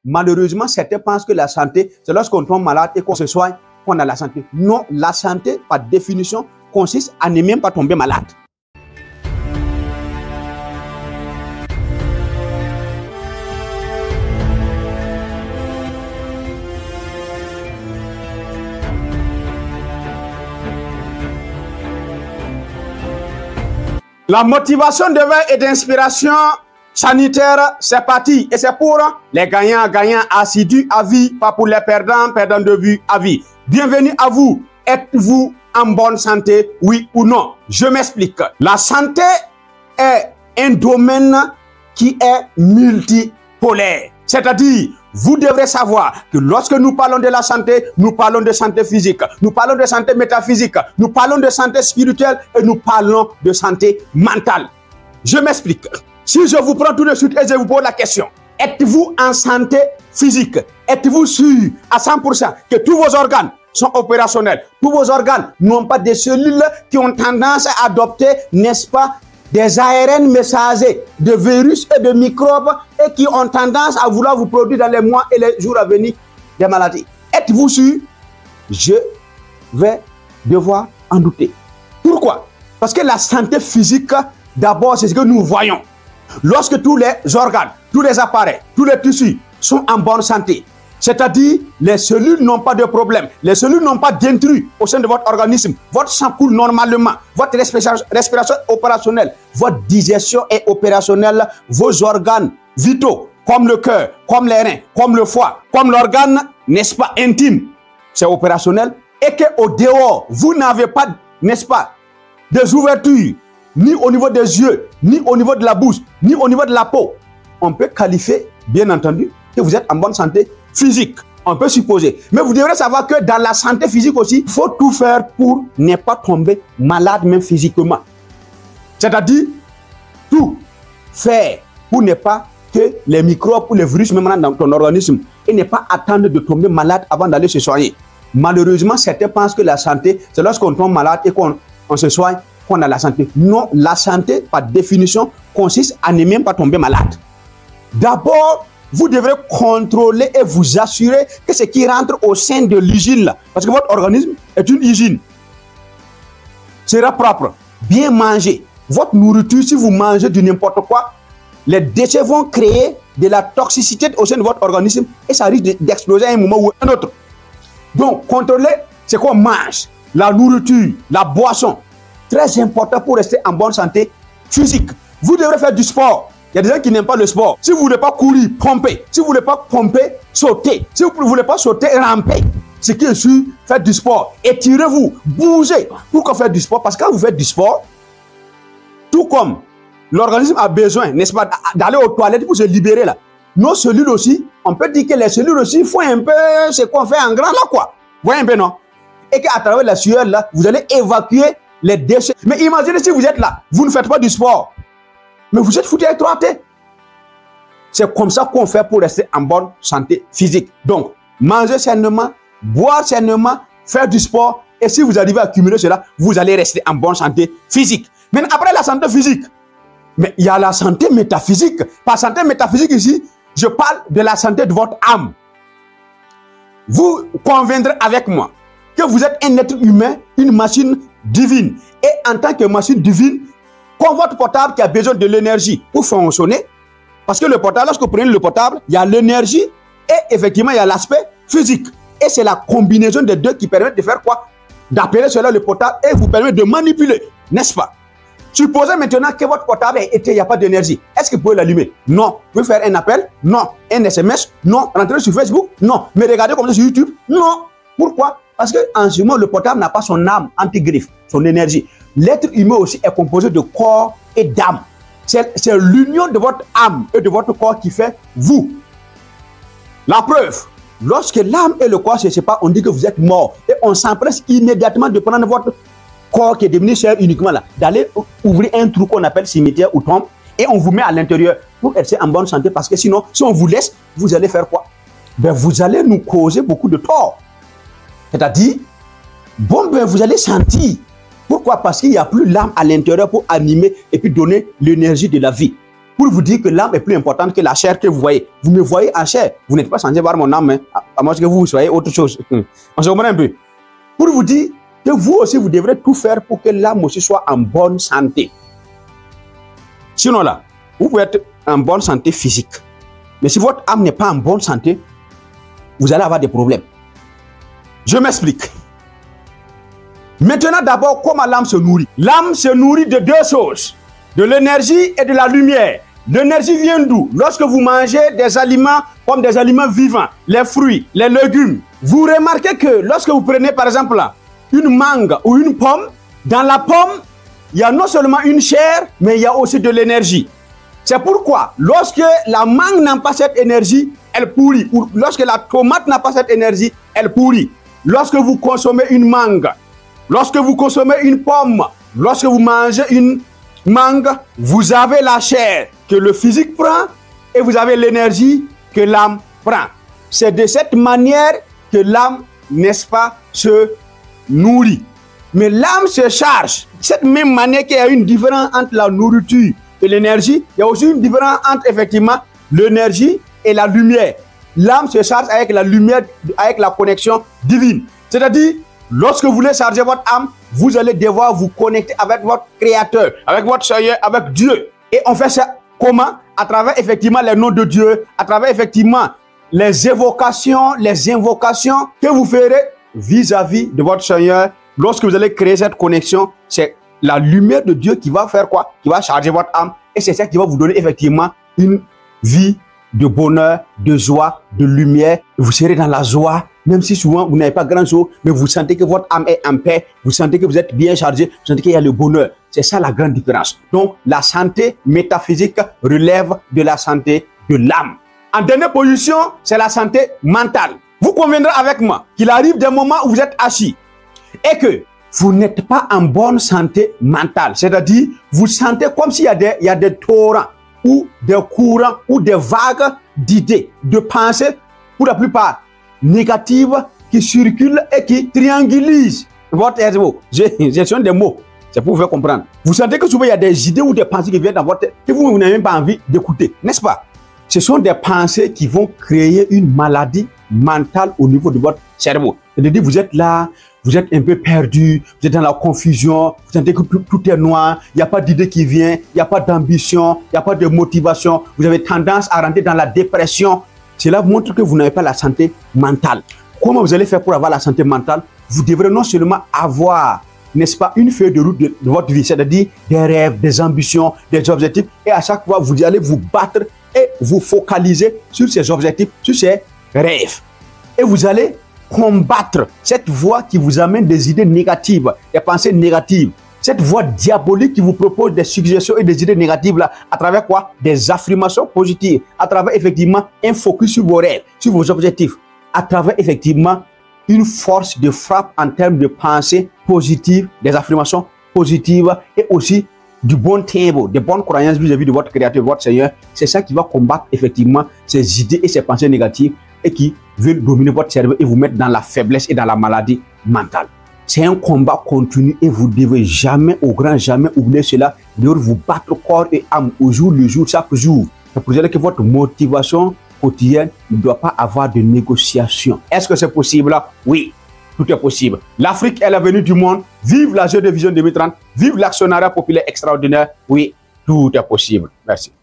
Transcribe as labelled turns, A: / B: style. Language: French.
A: Malheureusement, certains pensent que la santé, c'est lorsqu'on tombe malade et qu'on se soigne qu'on a la santé. Non, la santé, par définition, consiste à ne même pas tomber malade. La motivation de veille et d'inspiration sanitaire, c'est parti. Et c'est pour les gagnants, assidus à vie, pas pour les perdants, de vue à vie. Bienvenue à vous. Êtes-vous en bonne santé, oui ou non? Je m'explique. La santé est un domaine qui est multipolaire. C'est-à-dire, vous devrez savoir que lorsque nous parlons de la santé, nous parlons de santé physique, nous parlons de santé métaphysique, nous parlons de santé spirituelle et nous parlons de santé mentale. Je m'explique. Si je vous prends tout de suite et je vous pose la question, êtes-vous en santé physique? Êtes-vous sûr à 100% que tous vos organes sont opérationnels? Tous vos organes n'ont pas des cellules qui ont tendance à adopter, n'est-ce pas, des ARN messagers de virus et de microbes et qui ont tendance à vouloir vous produire dans les mois et les jours à venir des maladies. Êtes-vous sûr? Je vais devoir en douter. Pourquoi? Parce que la santé physique, d'abord, c'est ce que nous voyons. Lorsque tous les organes, tous les appareils, tous les tissus sont en bonne santé, c'est-à-dire les cellules n'ont pas de problème, les cellules n'ont pas d'intrus au sein de votre organisme, votre sang coule normalement, votre respiration est opérationnelle, votre digestion est opérationnelle, vos organes vitaux, comme le cœur, comme les reins, comme le foie, comme l'organe, n'est-ce pas, intime, c'est opérationnel, et qu'au dehors, vous n'avez pas, n'est-ce pas, des ouvertures, ni au niveau des yeux, ni au niveau de la bouche, ni au niveau de la peau, on peut qualifier, bien entendu, que vous êtes en bonne santé physique. On peut supposer. Mais vous devrez savoir que dans la santé physique aussi, il faut tout faire pour ne pas tomber malade même physiquement. C'est-à-dire, tout faire pour ne pas que les microbes ou les virus même dans ton organisme et ne pas attendre de tomber malade avant d'aller se soigner. Malheureusement, certains pensent que la santé, c'est lorsqu'on tombe malade et qu'on se soigne qu'on a la santé. Non, la santé, par définition, consiste à ne même pas tomber malade. D'abord, vous devrez contrôler et vous assurer que ce qui rentre au sein de l'hygiène, parce que votre organisme est une hygiène, sera propre, bien mangé. Votre nourriture, si vous mangez du n'importe quoi, les déchets vont créer de la toxicité au sein de votre organisme et ça risque d'exploser à un moment ou un autre. Donc, contrôler ce qu'on mange, la nourriture, la boisson, très important pour rester en bonne santé physique. Vous devrez faire du sport. Il y a des gens qui n'aiment pas le sport. Si vous ne voulez pas courir, pomper. Si vous ne voulez pas pomper, sauter. Si vous ne voulez pas sauter, ramper. Ce qui est sûr, faites du sport. Étirez-vous, bougez. Pourquoi faire du sport? Parce que quand vous faites du sport, tout comme l'organisme a besoin, n'est-ce pas, d'aller aux toilettes pour se libérer là. Nos cellules aussi, on peut dire que les cellules aussi font un peu ce qu'on fait en grand là, quoi. Vous voyez un peu, non? Et qu'à travers la sueur là, vous allez évacuer les déchets. Mais imaginez si vous êtes là, vous ne faites pas du sport, mais vous êtes foutu à étroité. C'est comme ça qu'on fait pour rester en bonne santé physique. Donc, manger sainement, boire sainement, faire du sport. Et si vous arrivez à accumuler cela, vous allez rester en bonne santé physique. Mais après la santé physique, mais il y a la santé métaphysique. Par santé métaphysique ici, je parle de la santé de votre âme. Vous conviendrez avec moi que vous êtes un être humain, une machine divine. Et en tant que machine divine, comme votre portable qui a besoin de l'énergie pour fonctionner, parce que le portable, lorsque vous prenez le portable, il y a l'énergie et effectivement il y a l'aspect physique. Et c'est la combinaison des deux qui permet de faire quoi? D'appeler cela le portable et vous permet de manipuler, n'est-ce pas? Supposez maintenant que votre portable est éteint, il n'y a pas d'énergie. Est-ce que vous pouvez l'allumer? Non. Vous pouvez faire un appel? Non. Un SMS? Non. Rentrer sur Facebook? Non. Mais regardez comme ça sur YouTube? Non. Pourquoi? Parce qu'en ce moment, le portable n'a pas son âme anti-griffe, son énergie. L'être humain aussi est composé de corps et d'âme. C'est l'union de votre âme et de votre corps qui fait vous. La preuve, lorsque l'âme et le corps se séparent, on dit que vous êtes mort. Et on s'empresse immédiatement de prendre votre corps qui est devenu cher uniquement là, d'aller ouvrir un trou qu'on appelle cimetière ou tombe, et on vous met à l'intérieur pour rester en bonne santé. Parce que sinon, si on vous laisse, vous allez faire quoi? Ben, vous allez nous causer beaucoup de tort. C'est-à-dire, bon, ben, vous allez sentir. Pourquoi? Parce qu'il n'y a plus l'âme à l'intérieur pour animer et puis donner l'énergie de la vie. pour vous dire que l'âme est plus importante que la chair que vous voyez. Vous me voyez en chair, vous n'êtes pas changé par mon âme, hein, à moins que vous soyez autre chose. On se comprend un peu. Pour vous dire que vous aussi, vous devrez tout faire pour que l'âme aussi soit en bonne santé. Sinon là, vous pouvez être en bonne santé physique. Mais si votre âme n'est pas en bonne santé, vous allez avoir des problèmes. Je m'explique. Maintenant, d'abord, comment l'âme se nourrit? L'âme se nourrit de deux choses, de l'énergie et de la lumière. L'énergie vient d'où? Lorsque vous mangez des aliments comme des aliments vivants, les fruits, les légumes. Vous remarquez que lorsque vous prenez par exemple une mangue ou une pomme, dans la pomme, il y a non seulement une chair, mais il y a aussi de l'énergie. C'est pourquoi, lorsque la mangue n'a pas cette énergie, elle pourrit. Ou lorsque la tomate n'a pas cette énergie, elle pourrit. Lorsque vous consommez une mangue, lorsque vous consommez une pomme, lorsque vous mangez une mangue, vous avez la chair que le physique prend et vous avez l'énergie que l'âme prend. C'est de cette manière que l'âme, n'est-ce pas, se nourrit. Mais l'âme se charge. Cette même manière qu'il y a une différence entre la nourriture et l'énergie, il y a aussi une différence entre effectivement l'énergie et la lumière. L'âme se charge avec la lumière, avec la connexion divine. C'est-à-dire, lorsque vous voulez charger votre âme, vous allez devoir vous connecter avec votre Créateur, avec votre Seigneur, avec Dieu. Et on fait ça comment? À travers effectivement les noms de Dieu, à travers effectivement les évocations, les invocations que vous ferez vis-à-vis de votre Seigneur. Lorsque vous allez créer cette connexion, c'est la lumière de Dieu qui va faire quoi? Qui va charger votre âme. Et c'est ça qui va vous donner effectivement une vie de bonheur, de joie, de lumière. Vous serez dans la joie, même si souvent vous n'avez pas grand-chose, mais vous sentez que votre âme est en paix, vous sentez que vous êtes bien chargé, vous sentez qu'il y a le bonheur. C'est ça la grande différence. Donc, la santé métaphysique relève de la santé de l'âme. En dernière position, c'est la santé mentale. Vous conviendrez avec moi qu'il arrive des moments où vous êtes assis et que vous n'êtes pas en bonne santé mentale. C'est-à-dire, vous sentez comme s'il y a des torrents ou des courants ou des vagues d'idées, de pensées, pour la plupart négatives, qui circulent et qui triangulisent votre cerveau. Gestion des mots, c'est pour vous faire comprendre. Vous sentez que souvent il y a des idées ou des pensées qui viennent dans votre tête que vous n'avez même pas envie d'écouter, n'est-ce pas? Ce sont des pensées qui vont créer une maladie mentale au niveau de votre cerveau. C'est-à-dire, vous êtes là, vous êtes un peu perdu, vous êtes dans la confusion, vous sentez que tout est noir, il n'y a pas d'idée qui vient, il n'y a pas d'ambition, il n'y a pas de motivation, vous avez tendance à rentrer dans la dépression. Cela montre que vous n'avez pas la santé mentale. Comment vous allez faire pour avoir la santé mentale? Vous devrez non seulement avoir, n'est-ce pas, une feuille de route de votre vie, c'est-à-dire des rêves, des ambitions, des objectifs, et à chaque fois, vous allez vous battre et vous focaliser sur ces objectifs, sur ces rêves. Et vous allez combattre cette voie qui vous amène des idées négatives, des pensées négatives, cette voie diabolique qui vous propose des suggestions et des idées négatives là, à travers quoi? Des affirmations positives, à travers effectivement un focus sur vos rêves, sur vos objectifs, à travers effectivement une force de frappe en termes de pensées positives, des affirmations positives et aussi du bon tempo, des bonnes croyances vis-à-vis de votre Créateur, votre Seigneur. C'est ça qui va combattre effectivement ces idées et ces pensées négatives et qui veulent dominer votre cerveau et vous mettre dans la faiblesse et dans la maladie mentale. C'est un combat continu et vous ne devez jamais, au grand jamais, oublier cela. Vous devez vous battre corps et âme au jour le jour, chaque jour. C'est pour dire que votre motivation quotidienne ne doit pas avoir de négociation. Est-ce que c'est possible? Oui, tout est possible. L'Afrique est l'avenir du monde. Vive la Jeune Vision 2030. Vive l'actionnariat populaire extraordinaire. Oui, tout est possible. Merci.